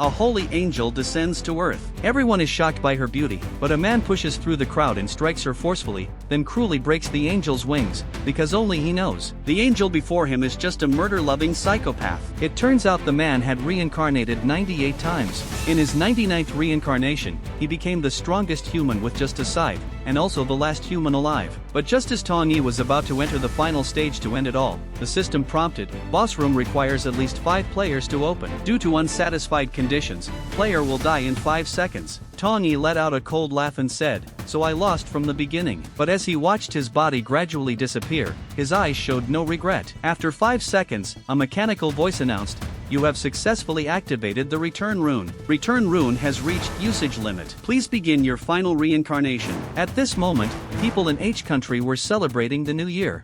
A holy angel descends to earth. Everyone is shocked by her beauty, but a man pushes through the crowd and strikes her forcefully, then cruelly breaks the angel's wings, because only he knows. The angel before him is just a murder-loving psychopath. It turns out the man had reincarnated 98 times. In his 99th reincarnation, he became the strongest human with just a scythe, and also the last human alive. But just as Tong Yi was about to enter the final stage to end it all, the system prompted, "Boss room requires at least 5 players to open. Due to unsatisfied conditions, player will die in 5 seconds." Tong Yi let out a cold laugh and said, "So I lost from the beginning." But as he watched his body gradually disappear, his eyes showed no regret. After 5 seconds, a mechanical voice announced, "You have successfully activated the return rune. Return rune has reached usage limit. Please begin your final reincarnation." At this moment, people in H country were celebrating the new year,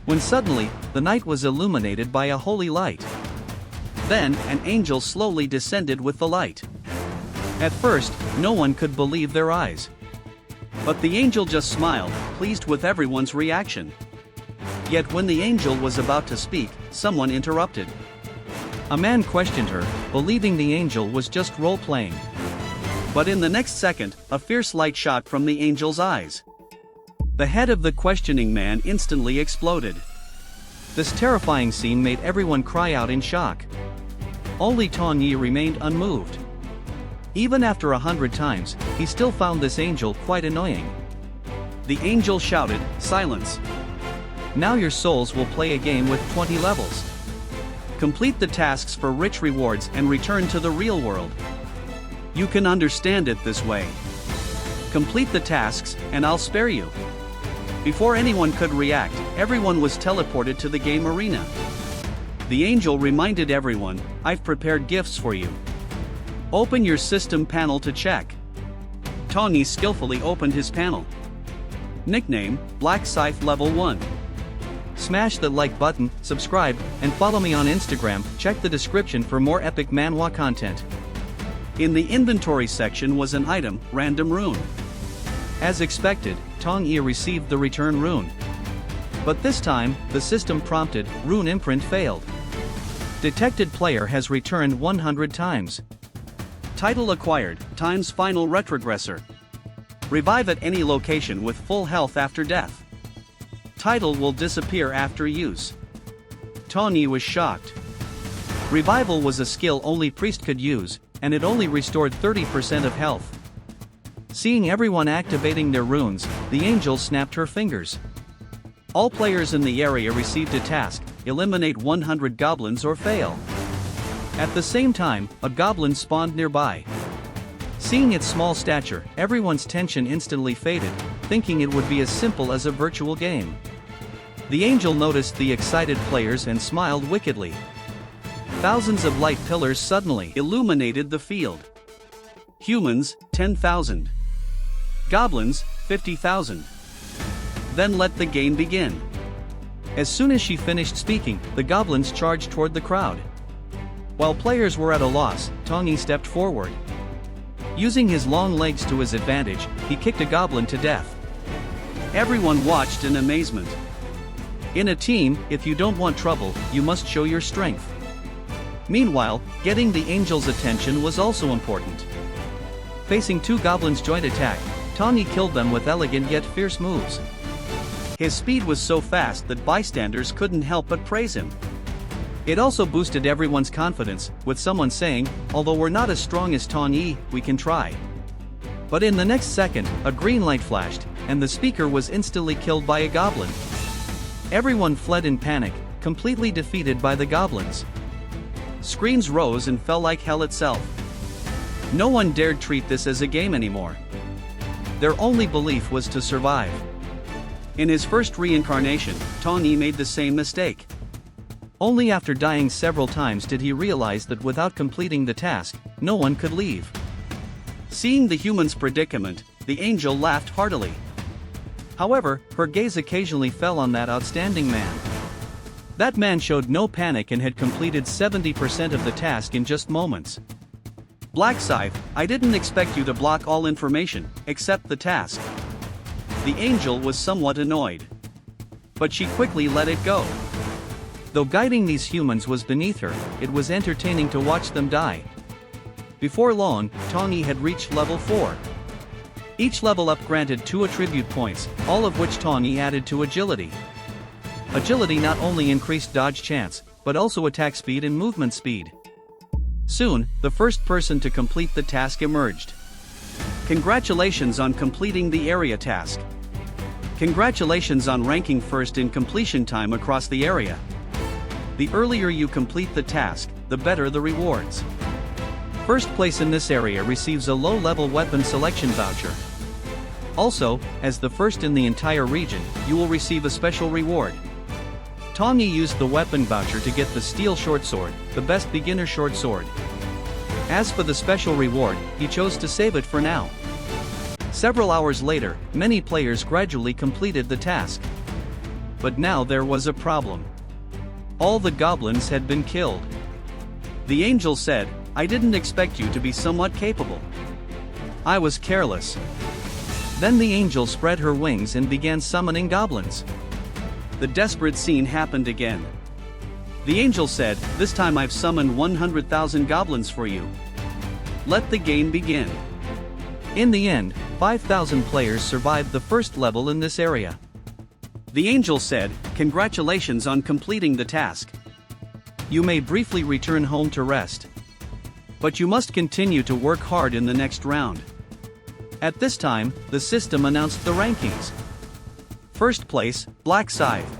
when suddenly, the night was illuminated by a holy light. Then, an angel slowly descended with the light. At first, no one could believe their eyes. But the angel just smiled, pleased with everyone's reaction. Yet when the angel was about to speak, someone interrupted. A man questioned her, believing the angel was just role-playing. But in the next second, a fierce light shot from the angel's eyes. The head of the questioning man instantly exploded. This terrifying scene made everyone cry out in shock. Only Tong Yi remained unmoved. Even after 100 times, he still found this angel quite annoying. The angel shouted, "Silence! Now your souls will play a game with 20 levels. Complete the tasks for rich rewards and return to the real world. You can understand it this way. Complete the tasks, and I'll spare you." Before anyone could react, everyone was teleported to the game arena. The angel reminded everyone, "I've prepared gifts for you. Open your system panel to check." Tong Yi skillfully opened his panel. Nickname, Black Scythe Level 1. Smash the like button, subscribe, and follow me on Instagram. Check the description for more epic manhwa content. In the inventory section was an item, Random Rune. As expected, Tong Yi received the return rune. But this time, the system prompted, "Rune imprint failed. Detected player has returned 100 times. Title acquired, times final retrogressor. Revive at any location with full health after death. Title will disappear after use." Tong Yi was shocked. Revival was a skill only priest could use, and it only restored 30% of health. Seeing everyone activating their runes, the angel snapped her fingers. All players in the area received a task, eliminate 100 goblins or fail. At the same time, a goblin spawned nearby. Seeing its small stature, everyone's tension instantly faded, thinking it would be as simple as a virtual game. The angel noticed the excited players and smiled wickedly. Thousands of light pillars suddenly illuminated the field. Humans, 10,000. Goblins, 50,000. Then let the game begin. As soon as she finished speaking, the goblins charged toward the crowd. While players were at a loss, Tong Yi stepped forward. Using his long legs to his advantage, he kicked a goblin to death. Everyone watched in amazement. In a team, if you don't want trouble, you must show your strength. Meanwhile, getting the angel's attention was also important. Facing 2 goblins' joint attack, Tong Yi killed them with elegant yet fierce moves. His speed was so fast that bystanders couldn't help but praise him. It also boosted everyone's confidence, with someone saying, "Although we're not as strong as Tong Yi, we can try." But in the next second, a green light flashed, and the speaker was instantly killed by a goblin. Everyone fled in panic, completely defeated by the goblins. Screens rose and fell like hell itself. No one dared treat this as a game anymore. Their only belief was to survive. In his first reincarnation, Tong Yi made the same mistake. Only after dying several times did he realize that without completing the task, no one could leave. Seeing the human's predicament, the angel laughed heartily. However, her gaze occasionally fell on that outstanding man. That man showed no panic and had completed 70% of the task in just moments. "Black Scythe, I didn't expect you to block all information, except the task." The angel was somewhat annoyed. But she quickly let it go. Though guiding these humans was beneath her, it was entertaining to watch them die. Before long, Tongyi had reached level 4. Each level up granted 2 attribute points, all of which Tongyi added to agility. Agility not only increased dodge chance, but also attack speed and movement speed. Soon, the first person to complete the task emerged. Congratulations on completing the area task. Congratulations on ranking first in completion time across the area. The earlier you complete the task, the better the rewards. First place in this area receives a low-level weapon selection voucher. Also, as the first in the entire region, you will receive a special reward. Tongyi used the weapon voucher to get the steel short sword, the best beginner short sword. As for the special reward, he chose to save it for now. Several hours later, many players gradually completed the task. But now there was a problem. All the goblins had been killed. The angel said, "I didn't expect you to be somewhat capable. I was careless." Then the angel spread her wings and began summoning goblins. The desperate scene happened again. The angel said, "This time I've summoned 100,000 goblins for you. Let the game begin." In the end, 5,000 players survived the first level in this area. The angel said, "Congratulations on completing the task. You may briefly return home to rest. But you must continue to work hard in the next round." At this time, the system announced the rankings. First place, Black Scythe.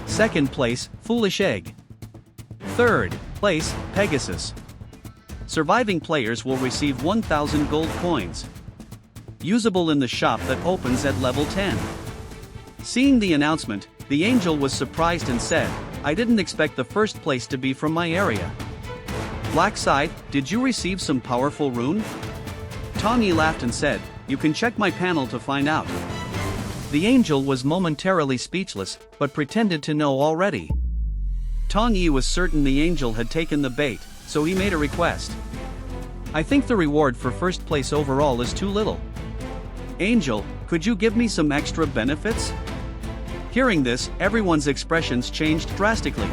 Second place, Foolish Egg. Third place, Pegasus. Surviving players will receive 1,000 gold coins. Usable in the shop that opens at level 10. Seeing the announcement, the angel was surprised and said, "I didn't expect the first place to be from my area." Black Scythe, did you receive some powerful rune? Tongyi laughed and said, "You can check my panel to find out." The angel was momentarily speechless, but pretended to know already. Tongyi was certain the angel had taken the bait, so he made a request. "I think the reward for first place overall is too little. Angel, could you give me some extra benefits?" Hearing this, everyone's expressions changed drastically.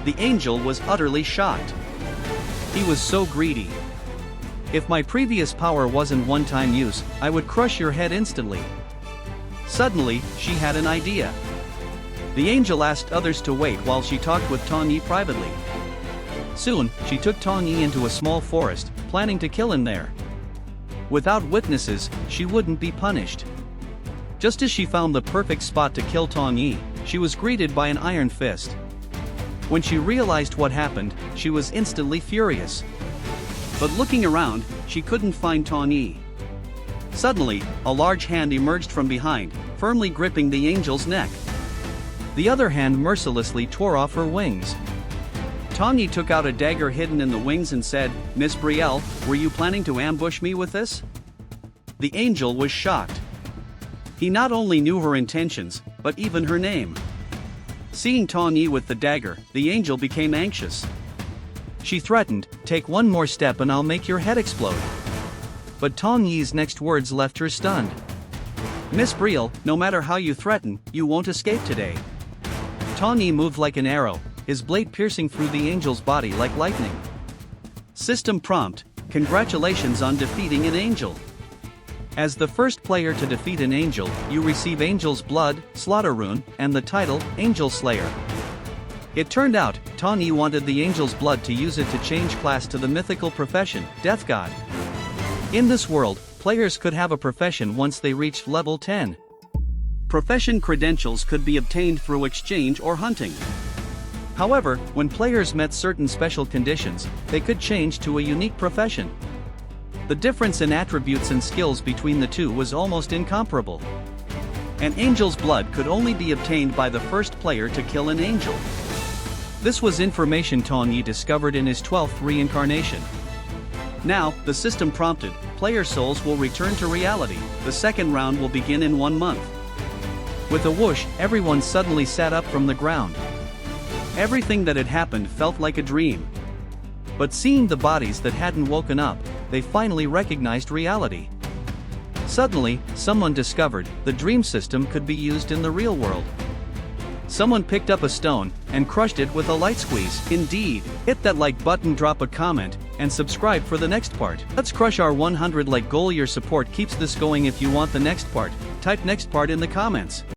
The angel was utterly shocked. He was so greedy. "If my previous power wasn't one-time use, I would crush your head instantly." Suddenly, she had an idea. The angel asked others to wait while she talked with Tongyi privately. Soon, she took Tongyi into a small forest, planning to kill him there. Without witnesses, she wouldn't be punished. Just as she found the perfect spot to kill Tongyi, she was greeted by an iron fist. When she realized what happened, she was instantly furious. But looking around, she couldn't find Tongyi. Suddenly, a large hand emerged from behind, firmly gripping the angel's neck. The other hand mercilessly tore off her wings. Tongyi took out a dagger hidden in the wings and said, "Miss Brielle, were you planning to ambush me with this?" The angel was shocked. He not only knew her intentions, but even her name. Seeing Tongyi with the dagger, the angel became anxious. She threatened, "Take one more step and I'll make your head explode." But Tongyi's next words left her stunned. "Miss Brielle, no matter how you threaten, you won't escape today." Tongyi moved like an arrow, his blade piercing through the angel's body like lightning. System prompt: Congratulations on defeating an angel. As the first player to defeat an angel, you receive Angel's Blood, Slaughter Rune, and the title, Angel Slayer. It turned out, Tongyi wanted the angel's blood to use it to change class to the mythical profession, Death God. In this world, players could have a profession once they reached level 10. Profession credentials could be obtained through exchange or hunting. However, when players met certain special conditions, they could change to a unique profession. The difference in attributes and skills between the two was almost incomparable. An angel's blood could only be obtained by the first player to kill an angel. This was information Tongyi discovered in his 12th reincarnation. Now, the system prompted, player souls will return to reality, the second round will begin in 1 month. With a whoosh, everyone suddenly sat up from the ground. Everything that had happened felt like a dream. But seeing the bodies that hadn't woken up, they finally recognized reality. Suddenly, someone discovered the dream system could be used in the real world. Someone picked up a stone and crushed it with a light squeeze. Indeed, hit that like button, drop a comment, and subscribe for the next part. Let's crush our 100 like goal. Your support keeps this going. If you want the next part, type next part in the comments.